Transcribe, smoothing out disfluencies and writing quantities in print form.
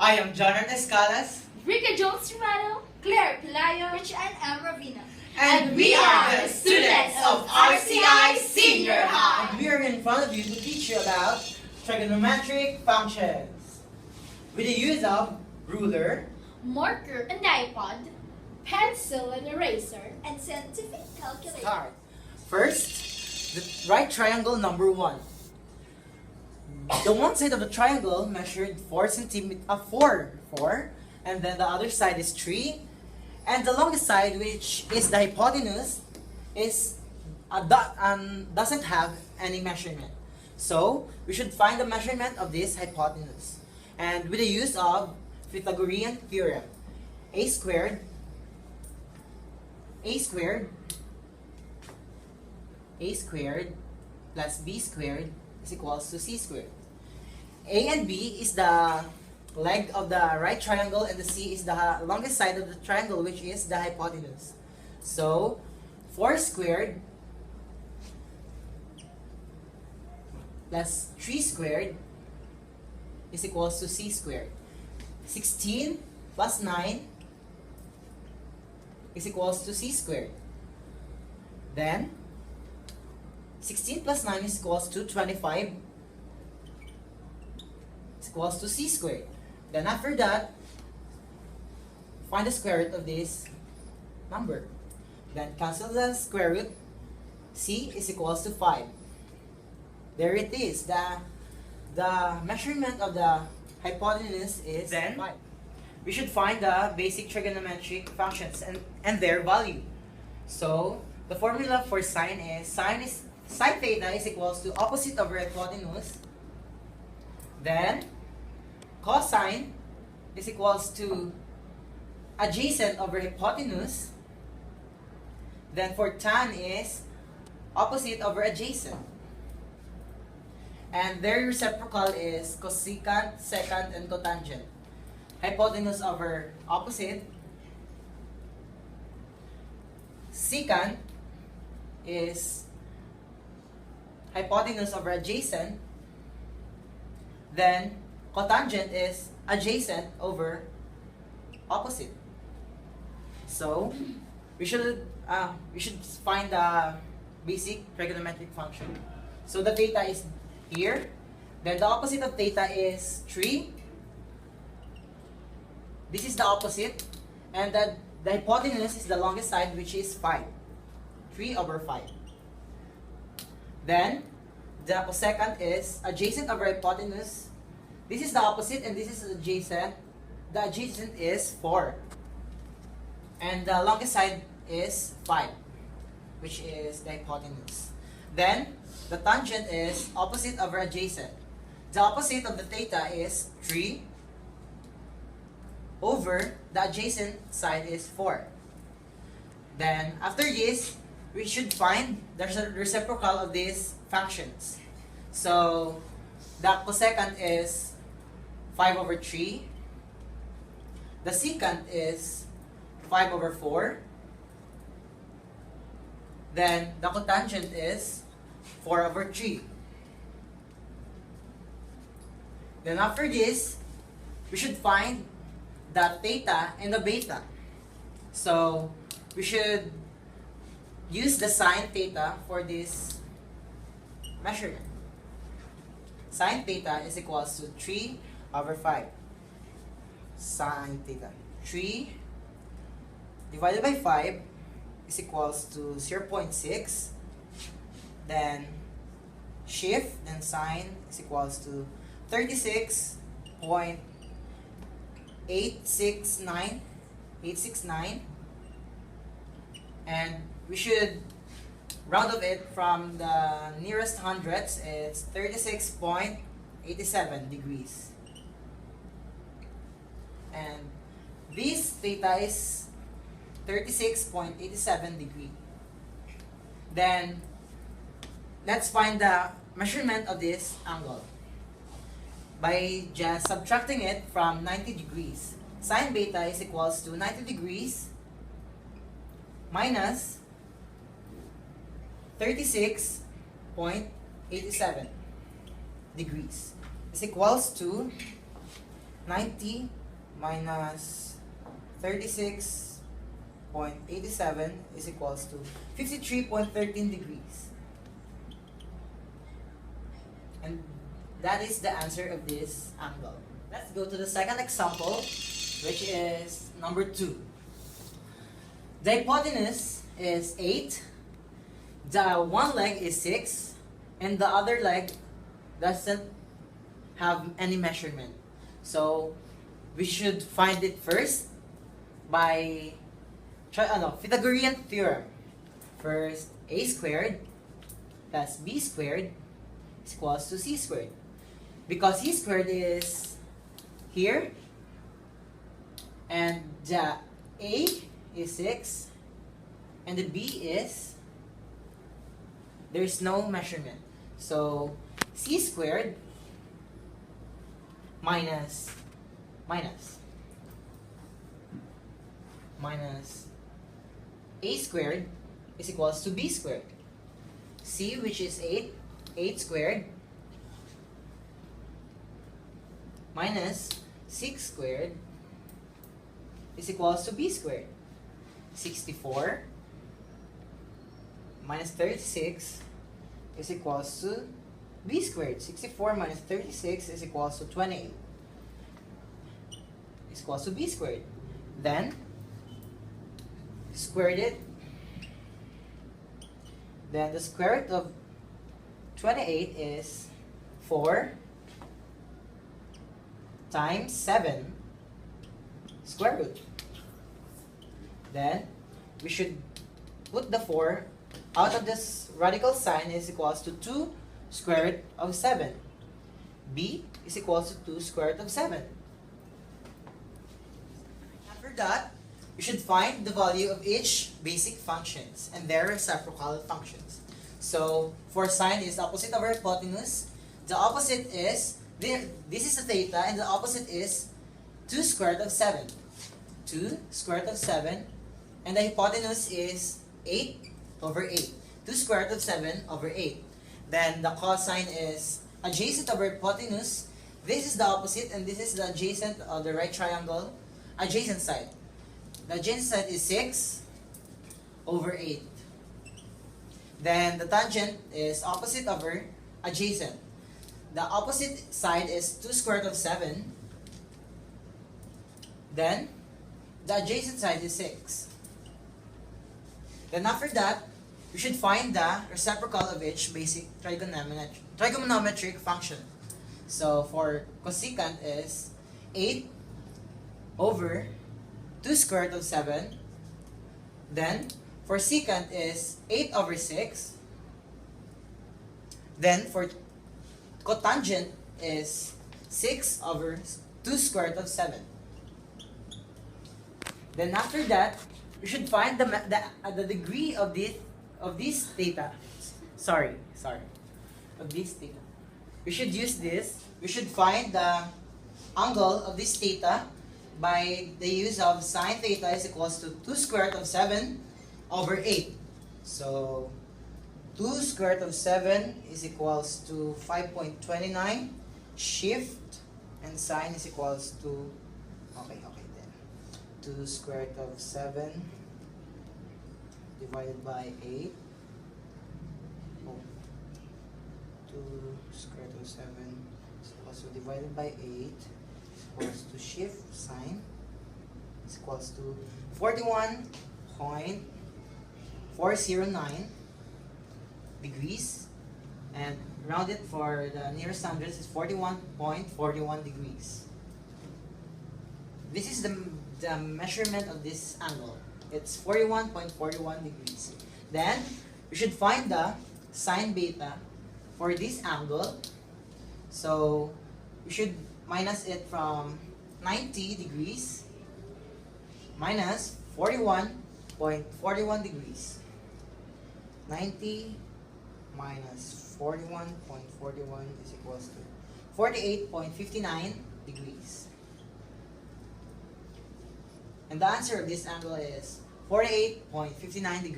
I am Jonathan Calas. Rica Jones Tramado, Claire Pelayo, Rich and M. Ravina. And we are the students of RCI Senior High. And we are in front of you to teach you about trigonometric functions. With the use of ruler, marker and dipod, pencil and eraser, And scientific calculator. start. First, the right triangle number 1. The one side of the triangle measured 4 centimeters, 4, and then the other side is 3, and the longest side, which is the hypotenuse, is doesn't have any measurement. So we should find the measurement of this hypotenuse, and with the use of Pythagorean theorem, a squared plus b squared is equals to c squared. A and B is the leg of the right triangle, and the C is the longest side of the triangle, which is the hypotenuse. So 4 squared plus 3 squared is equals to C squared. 16 plus 9 is equals to C squared. Then 16 plus 9 is equals to 25 is equals to C squared. Then after that, find the square root of this number. Then cancel the square root. C is equals to 5. There it is. The measurement of the hypotenuse is 5. We should find the basic trigonometric functions and their value. So the formula for sine is sine theta is equals to opposite over hypotenuse. Then cosine is equals to adjacent over hypotenuse. Then for tan is opposite over adjacent. And their reciprocal is cosecant, secant, and cotangent. Hypotenuse over opposite. Secant is hypotenuse over adjacent. Then cotangent is adjacent over opposite. So we should find the basic trigonometric function. So the theta is here. Then the opposite of theta is 3. This is the opposite, and the hypotenuse is the longest side, which is 5. 3 over 5. Then the cosecant is adjacent over hypotenuse. This is the opposite, and this is adjacent. The adjacent is 4. And the longest side is 5, which is the hypotenuse. Then, the tangent is opposite over adjacent. The opposite of the theta is 3 over the adjacent side is 4. Then, after this, we should find the reciprocal of these functions. So, the cosecant is 5 over 3. The secant is 5 over 4. Then the cotangent is 4 over 3. Then after this, we should find the theta and the beta. So we should use the sine theta for this measurement. Sine theta is equals to 3 over 5. Sine theta. 3 divided by 5 is equals to 0.6. Then shift and sine is equals to 36.869. And we should round of it from the nearest hundreds. It's 36.87 degrees. And this theta is 36.87 degree. Then let's find the measurement of this angle by just subtracting it from 90 degrees. Sine beta is equals to 90 degrees minus 36.87 degrees is equals to 90 minus 36.87 is equals to 53.13 degrees. And that is the answer of this angle. Let's go to the second example, which is number 2. The hypotenuse is 8, the one leg is 6, and the other leg doesn't have any measurement. So we should find it first by Pythagorean theorem. First, a squared plus b squared is equals to c squared. Because c squared is here, and the a is 6, and the b is, there's no measurement. So c squared minus a squared is equals to b squared. C, which is 8 squared minus 6 squared is equals to b squared. 64 minus 36 is equals to b squared. 64 minus 36 is equals to 28. Is equals to b squared. Then squared it. Then the square root of 28 is 4 times 7 square root. Then we should put the 4 out of this radical sign is equals to 2 square root of 7. B is equals to 2 square root of 7. After that, you should find the value of each basic functions and their reciprocal functions. So for sine is opposite over hypotenuse. The opposite is, this is the theta, and the opposite is 2 square root of 7. 2 square root of 7, and the hypotenuse is 8 over 8. 2 square root of 7 over 8. Then the cosine is adjacent over hypotenuse. This is the opposite, and this is the adjacent of the right triangle, adjacent side. The adjacent side is 6 over 8. Then the tangent is opposite over adjacent. The opposite side is 2 square root of 7. Then the adjacent side is 6. Then after that, you should find the reciprocal of each basic trigonometric function. So for cosecant is 8 over 2 square root of 7. Then for secant is 8 over 6. Then for cotangent is 6 over 2 square root of 7. Then after that, you should find the degree of this theta. Sorry. Of this theta. We should use this. We should find the angle of this theta by the use of sine theta is equals to 2 square root of 7 over 8. So 2 square root of 7 is equals to 5.29. Shift and sine is equals to, okay then. 2 square root of 7 divided by 8. 2 square root of 7 is equals to divided by 8 is equals to shift sine is equals to 41.409 degrees, and round it for the nearest hundreds is 41.41 degrees. This is the measurement of this angle. It's 41.41 degrees. Then we should find the sine beta for this angle. So we should minus it from 90 degrees minus 41.41 degrees. 90 minus 41.41 is equals to 48.59 degrees. And the answer of this angle is 48.59 degrees.